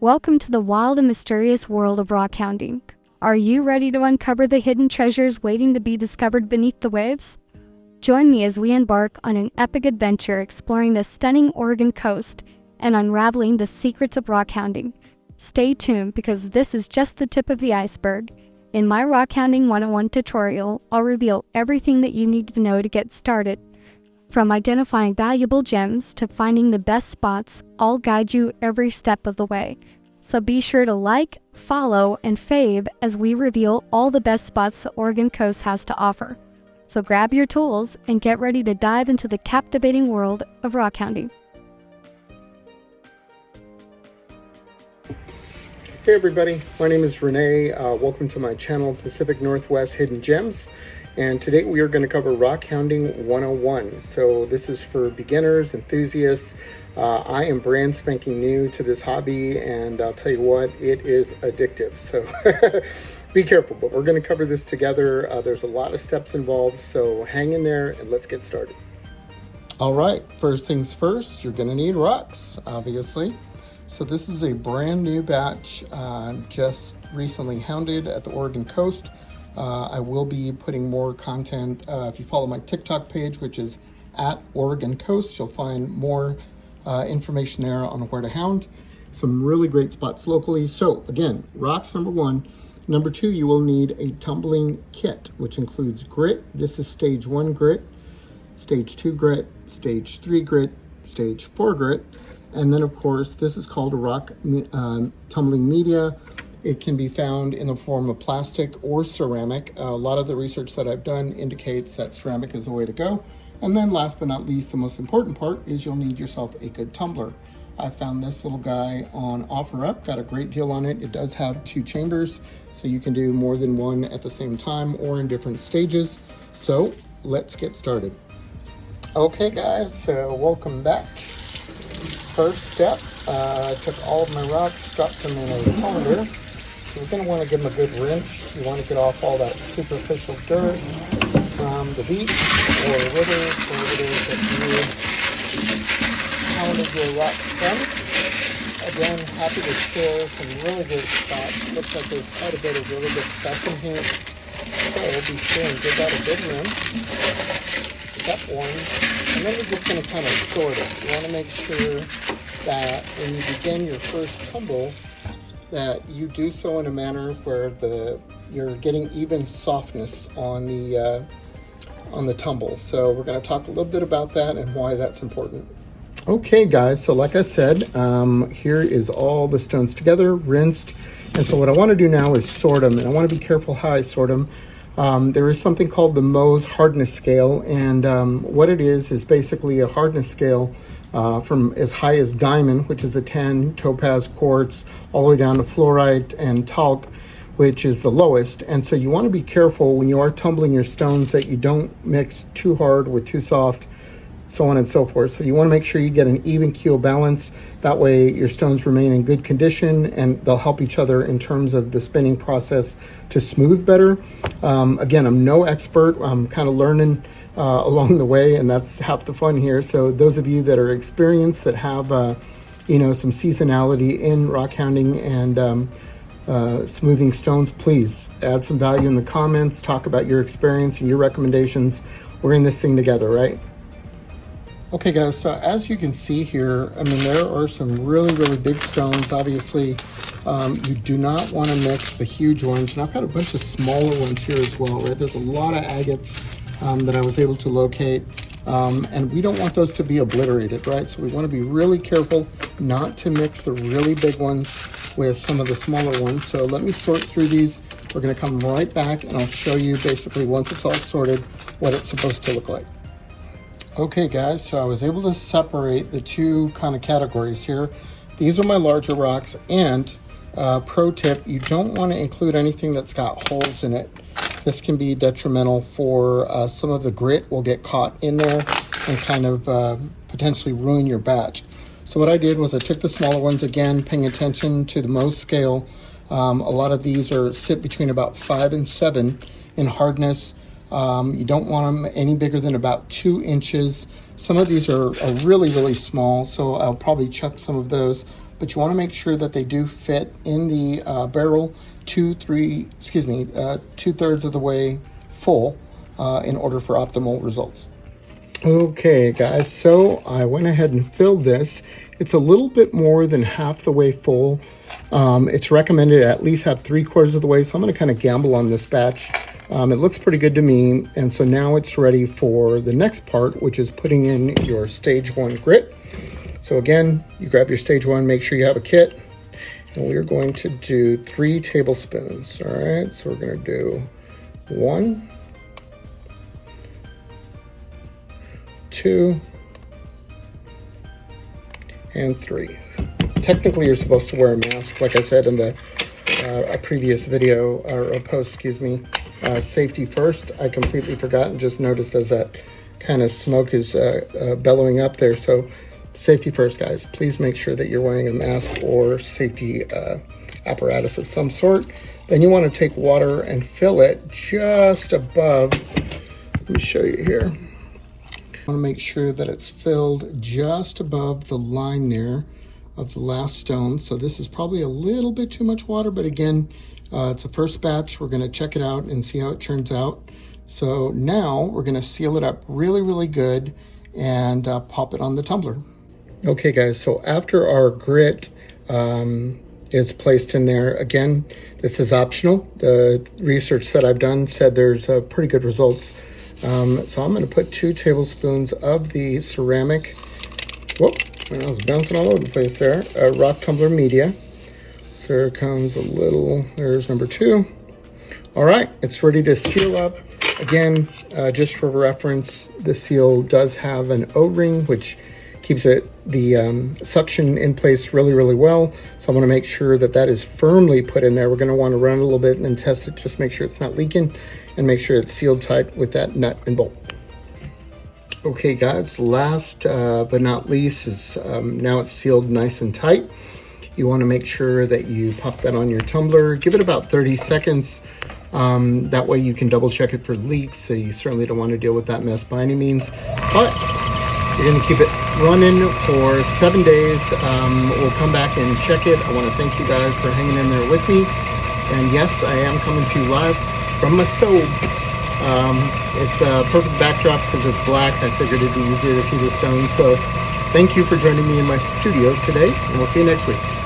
Welcome to the wild and mysterious world of rockhounding. Are you ready to uncover the hidden treasures waiting to be discovered beneath the waves? Join me as we embark on an epic adventure exploring the stunning Oregon coast and unraveling the secrets of rockhounding. Stay tuned because this is just the tip of the iceberg. In my Rockhounding 101 tutorial, I'll reveal everything that you need to know to get started. From identifying valuable gems to finding the best spots, I'll guide you every step of the way. So be sure to like, follow, and fave as we reveal all the best spots the Oregon coast has to offer. So grab your tools and get ready to dive into the captivating world of rockhounding. Hey everybody, my name is Renee. Welcome to my channel, Pacific Northwest Hidden Gems. And today we are going to cover Rockhounding 101. So this is for beginners, enthusiasts. I am brand spanking new to this hobby, and I'll tell you what, it is addictive. So be careful, but we're going to cover this together. There's a lot of steps involved, so hang in there and let's get started. All right, first things first, you're going to need rocks, obviously. So this is a brand new batch, just recently hounded at the Oregon coast. I will be putting more content. If you follow my TikTok page, which is at Oregon Coast, you'll find more information there on where to hound. Some really great spots locally. So again, rocks number one. Number two, you will need a tumbling kit, which includes grit. This is stage 1 grit, stage 2 grit, stage 3 grit, stage 4 grit. And then of course, this is called a rock tumbling media. It can be found in the form of plastic or ceramic. A lot of the research that I've done indicates that ceramic is the way to go. And then last but not least, the most important part is you'll need yourself a good tumbler. I found this little guy on OfferUp, got a great deal on it. It does have 2 chambers, so you can do more than one at the same time or in different stages. So let's get started. Okay guys, so welcome back. First step, I took all of my rocks, dropped them in a colander. So you're going to want to give them a good rinse. You want to get off all that superficial dirt from the beach or rivers or whatever that you pounded your rocks from. Again, happy to share some really good spots. Looks like there's quite a bit of really good stuff in here. So be sure and give that a good rinse. Step 1. And then we're just going to kind of sort it. You want to make sure that when you begin your first tumble, that you do so in a manner where you're getting even softness on the tumble. So we're going to talk a little bit about that and why that's important. Okay guys, so like I said, here is all the stones together, rinsed. And so what I want to do now is sort them, and I want to be careful how I sort them. There is something called the Mohs hardness scale, and what it is basically a hardness scale from as high as diamond, which is a 10, topaz, quartz, all the way down to fluorite and talc, which is the lowest. And so you want to be careful when you are tumbling your stones that you don't mix too hard with too soft, so on and so forth. So you want to make sure you get an even keel balance. That way your stones remain in good condition and they'll help each other in terms of the spinning process to smooth better. Again, I'm no expert. I'm kind of learning along the way, and that's half the fun here. So those of you that are experienced, that have some seasonality in rockhounding and smoothing stones, please add some value in the comments. Talk about your experience and your recommendations. We're in this thing together, right? Okay guys, so as you can see here, I mean, there are some really, really big stones. Obviously, you do not want to mix the huge ones. And I've got a bunch of smaller ones here as well, right? There's a lot of agates that I was able to locate. And we don't want those to be obliterated, right? So we want to be really careful not to mix the really big ones with some of the smaller ones. So let me sort through these. We're going to come right back and I'll show you basically once it's all sorted what it's supposed to look like. Okay guys, so I was able to separate the 2 kind of categories here. These are my larger rocks, and pro tip, you don't want to include anything that's got holes in it. This can be detrimental for some of the grit will get caught in there and kind of potentially ruin your batch. So what I did was I took the smaller ones, again, paying attention to the Mohs scale. A lot of these sit between about 5 and 7 in hardness. You don't want them any bigger than about 2 inches. Some of these are really, really small, so I'll probably chuck some of those. but you want to make sure that they do fit in the barrel 2/3 of the way full in order for optimal results. Okay guys, so I went ahead and filled this. It's a little bit more than half the way full. It's recommended at least have 3/4 of the way, so I'm going to kind of gamble on this batch. It looks pretty good to me, and so now it's ready for the next part, which is putting in your stage 1 grit. So again, you grab your stage 1, make sure you have a kit, and we're going to do 3 tablespoons. All right, so we're going to do 1, 2, and 3. Technically, you're supposed to wear a mask, like I said in the a previous video, or a post, excuse me. Safety first. I completely forgot and just noticed as that kind of smoke is bellowing up there. So safety first, guys. Please make sure that you're wearing a mask or safety apparatus of some sort. Then you want to take water and fill it just above. Let me show you here. I want to make sure that it's filled just above the line there of the last stone. So this is probably a little bit too much water, but again, it's a first batch. We're going to check it out and see how it turns out. So now we're going to seal it up really, really good and pop it on the tumbler. Okay guys, so after our grit is placed in there, again, this is optional. The research that I've done said there's pretty good results. So I'm going to put 2 tablespoons of the ceramic, whoop, I was bouncing all over the place there, rock tumbler media. So here comes a little, there's number 2. All right, it's ready to seal up. Again, just for reference, the seal does have an O-ring, which keeps the suction in place really, really well. So I want to make sure that that is firmly put in there. We're going to want to run it a little bit and then test it, just make sure it's not leaking and make sure it's sealed tight with that nut and bolt. Okay guys, last but not least is now it's sealed nice and tight. You want to make sure that you pop that on your tumbler. Give it about 30 seconds. That way you can double check it for leaks. So you certainly don't want to deal with that mess by any means. But you're going to keep it running for 7 days. We'll come back and check it. I want to thank you guys for hanging in there with me. And yes, I am coming to you live from my stove. It's a perfect backdrop because it's black. I figured it'd be easier to see the stones. So thank you for joining me in my studio today, and we'll see you next week.